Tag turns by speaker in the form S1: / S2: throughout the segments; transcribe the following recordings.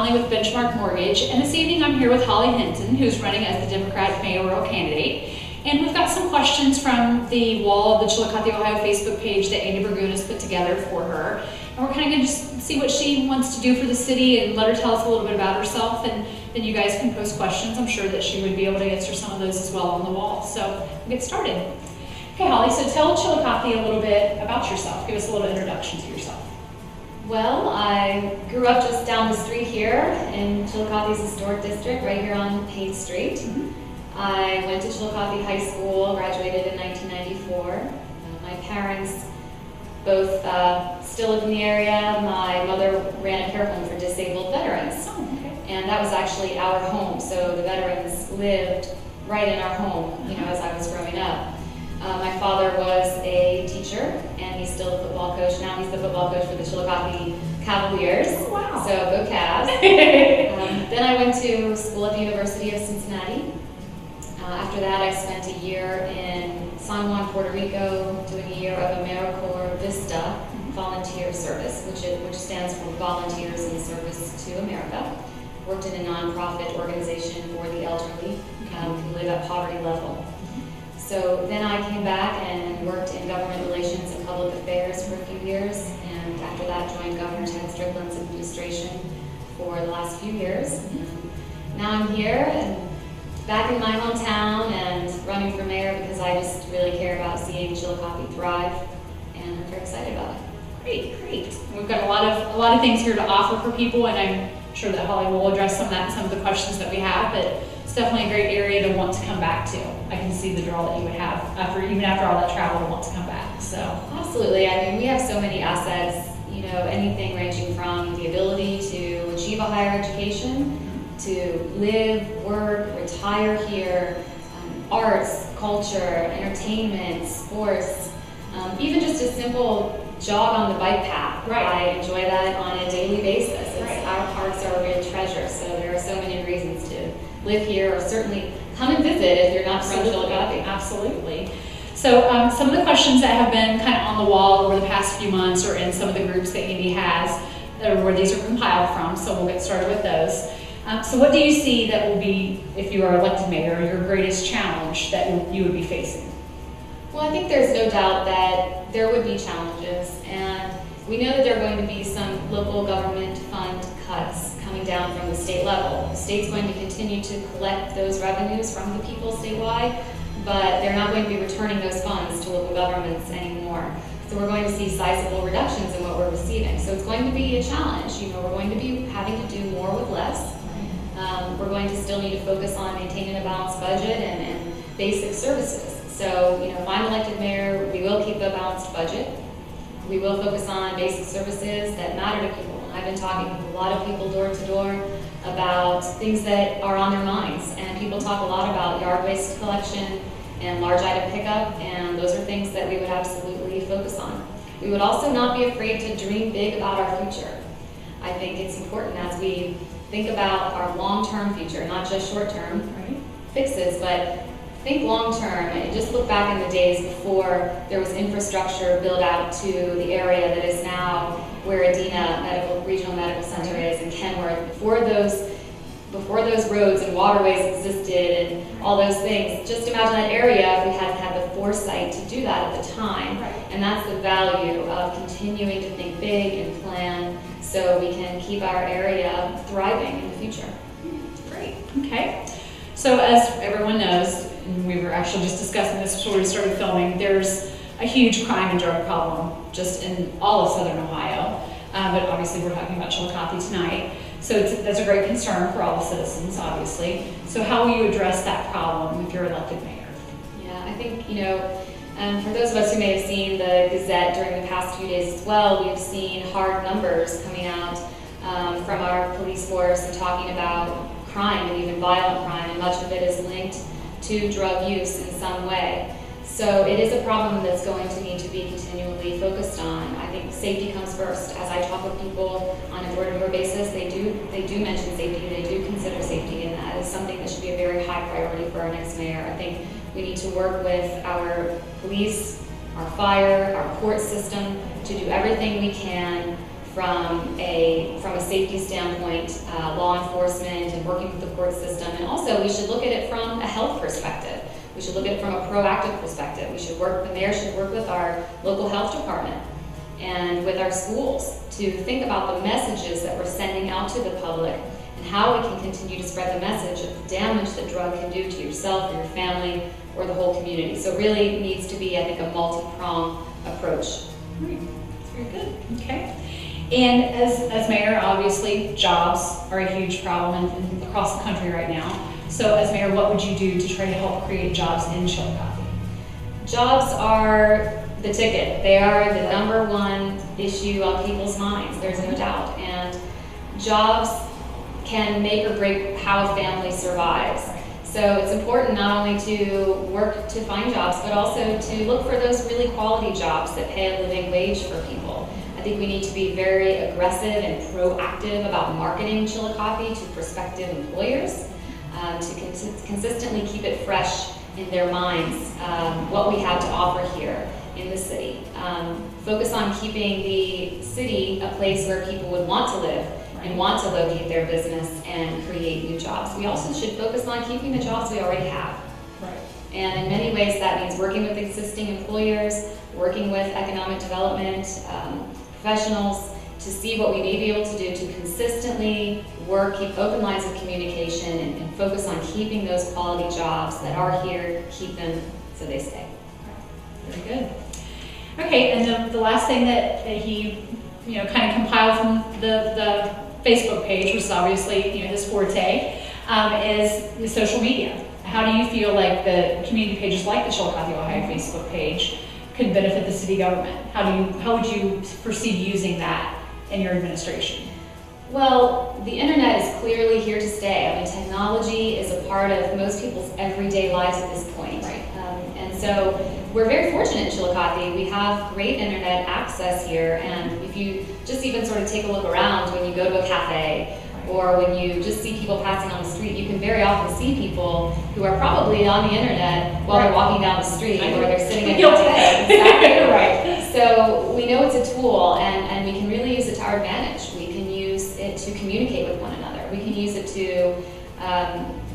S1: Conley with Benchmark Mortgage, and this evening I'm here with Hollie Hinton, who's running as the Democratic Mayoral Candidate. And we've got some questions from the wall of the Chillicothe, Ohio Facebook page that Andy Burgoon has put together for her. And we're kind of going to just see what she wants to do for the city and let her tell us a little bit about herself, and then you guys can post questions. I'm sure that she would be able to answer some of those as well on the wall. So we'll get started. Okay, Hollie, so tell Chillicothe a little bit about yourself. Give us a little introduction to yourself.
S2: Well, I grew up just down the street here in Chillicothe's historic district, right here on Hayes Street. I went to Chillicothe High School, graduated in 1994. My parents both still live in the area. My mother ran a care home for disabled veterans.
S1: Oh, okay.
S2: And that was actually our home, so the veterans lived right in our home, you know, as I was growing up. My father was a teacher, and he's still a football coach. Now he's the football coach for the Chillicothe Cavaliers.
S1: Oh, wow.
S2: So go Cavs. Then I went to school at the University of Cincinnati. After that, I spent a year in San Juan, Puerto Rico, doing a year of AmeriCorps Vista volunteer service, which stands for Volunteers in Service to America. Worked in a nonprofit organization for the elderly who live at poverty level. So then I came back and worked in government relations and public affairs for a few years, and after that joined Governor Ted Strickland's administration for the last few years. And now I'm here and back in my hometown and running for mayor because I just really care about seeing Chillicothe thrive, and I'm very excited about it.
S1: Great, great. We've got a lot of things here to offer for people, and I'm sure that Hollie will address some of the questions that we have, but it's definitely a great area to want to come back to. I can see the draw that you would have even after all that travel to want to come back. So
S2: absolutely. I mean, we have so many assets, you know, anything ranging from the ability to achieve a higher education, to live, work, retire here, arts, culture, entertainment, sports, even just a simple jog on the bike path.
S1: Right.
S2: I enjoy that on a daily basis.
S1: Right.
S2: Our parks are a real treasure, so there are so many reasons to live here, or certainly come and visit if you're not from Chillicothe.
S1: Absolutely. So some of the questions that have been kind of on the wall over the past few months, or in some of the groups that Andy has, where these are compiled from, so we'll get started with those. So what do you see that will be, if you are elected mayor, your greatest challenge that you would be facing?
S2: Well, I think there's no doubt that there would be challenges, and we know that there are going to be some local government fund cuts coming down from the state level. The state's going to continue to collect those revenues from the people statewide, but they're not going to be returning those funds to local governments anymore. So we're going to see sizable reductions in what we're receiving. So it's going to be a challenge. You know, we're going to be having to do more with less. We're going to still need to focus on maintaining a balanced budget and basic services. So, you know, if I'm elected mayor, we will keep a balanced budget. We will focus on basic services that matter to people. And I've been talking with a lot of people door to door about things that are on their minds. And people talk a lot about yard waste collection and large item pickup, and those are things that we would absolutely focus on. We would also not be afraid to dream big about our future. I think it's important as we think about our long-term future, not just short-term fixes, but think long-term, and just look back in the days before there was infrastructure built out to the area that is now where Adena Regional Medical Center is, and Kenworth. Before those roads and waterways existed and all those things, just imagine that area if we hadn't had the foresight to do that at the time. And that's the value of continuing to think big and plan so we can keep our area thriving in the future.
S1: Great, okay. So as everyone knows, and we were actually just discussing this before we started filming, there's a huge crime and drug problem just in all of Southern Ohio, but obviously we're talking about Chillicothe tonight. So that's a great concern for all the citizens, obviously. So how will you address that problem if you're elected mayor?
S2: Yeah, I think, you know, for those of us who may have seen the Gazette during the past few days as well, we have seen hard numbers coming out from our police force and talking about crime and even violent crime, and much of it is linked to drug use in some way. So it is a problem that's going to need to be continually focused on. I think safety comes first. As I talk with people on a door-to-door basis, they do mention safety, they do consider safety, and that is something that should be a very high priority for our next mayor. I think we need to work with our police, our fire, our court system to do everything we can from a safety standpoint, law enforcement and working with the court system. And also we should look at it from a health perspective. We should look at it from a proactive perspective. The mayor should work with our local health department and with our schools to think about the messages that we're sending out to the public and how we can continue to spread the message of the damage that drug can do to yourself or your family or the whole community. So it really needs to be, I think, a multi-pronged approach.
S1: Great. That's very good. Okay. And as mayor, obviously, jobs are a huge problem across the country right now. So as mayor, what would you do to try to help create jobs in Chillicothe?
S2: Jobs are the ticket. They are the number one issue on people's minds, there's no doubt. And jobs can make or break how a family survives. So it's important not only to work to find jobs, but also to look for those really quality jobs that pay a living wage for people. I think we need to be very aggressive and proactive about marketing Chillicothe to prospective employers, to consistently keep it fresh in their minds, what we have to offer here in the city. Focus on keeping the city a place where people would want to live and want to locate their business and create new jobs. We also should focus on keeping the jobs we already have.
S1: Right.
S2: And in many ways that means working with existing employers, working with economic development professionals to see what we may be able to do to consistently work, keep open lines of communication, and focus on keeping those quality jobs that are here, keep them so they stay.
S1: Very good. Okay, and the last thing that he kind of compiled from the Facebook page, which is obviously his forte, is the social media. How do you feel like the community pages like the Chillicothe, Ohio Facebook page could benefit the city government? How would you foresee using that in your administration?
S2: Well, the internet is clearly here to stay. I mean, technology is a part of most people's everyday lives at this point.
S1: Right.
S2: And so we're very fortunate in Chillicothe. We have great internet access here, and if you just even sort of take a look around when you go to a cafe, or when you just see people passing on the street, you can very often see people who are probably on the internet while they're walking down the street, or they're sitting at a cafe. Exactly.
S1: Right.
S2: So we know it's a tool, and we can really use it to our advantage. We can use it to communicate with one another. We can use it to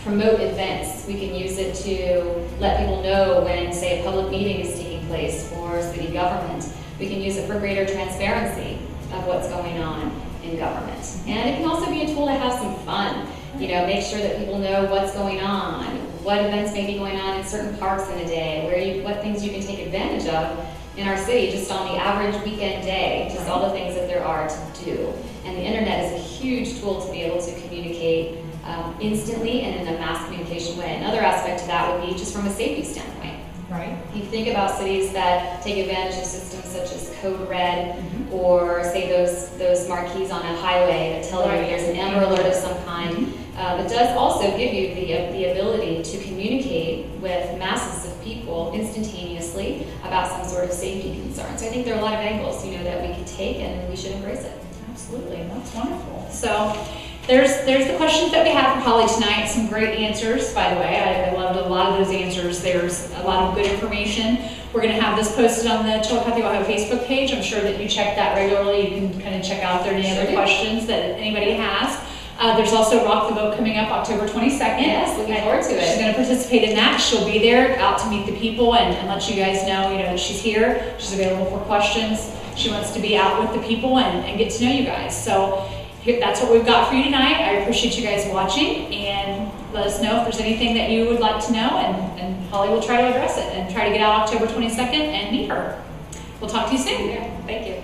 S2: promote events. We can use it to let people know when, say, a public meeting is taking place for city government. We can use it for greater transparency of what's going on in government. And it can also be a tool to have some fun. Make sure that people know what's going on, what events may be going on in certain parks in a day, what things you can take advantage of in our city just on the average weekend day, just all the things that there are to do. And the internet is a huge tool to be able to communicate instantly and in a mass communication way. Another aspect to that would be just from a safety standpoint.
S1: Right.
S2: You think about cities that take advantage of systems such as Code Red, or say those marquees on a highway that tell you there's an amber alert of some kind. It does also give you the ability to communicate with masses of people instantaneously about some sort of safety concern. So I think there are a lot of angles, that we could take, and we should embrace it.
S1: Absolutely, that's wonderful. So there's the questions that we have for Hollie tonight. Some great answers, by the way. I loved a lot of those answers. There's a lot of good information. We're going to have this posted on the Chillicothe, Ohio Facebook page. I'm sure that you check that regularly. You can kind of check out if there are any other questions that anybody has. There's also Rock the Vote coming up October 22nd.
S2: Yes, looking forward to it.
S1: She's going to participate in that. She'll be there out to meet the people and let you guys know, that she's here. She's available for questions. She wants to be out with the people and get to know you guys. So that's what we've got for you tonight. I appreciate you guys watching, and let us know if there's anything that you would like to know, and Hollie will try to address it and try to get out October 22nd and meet her. We'll talk to you soon.
S2: Yeah, thank you.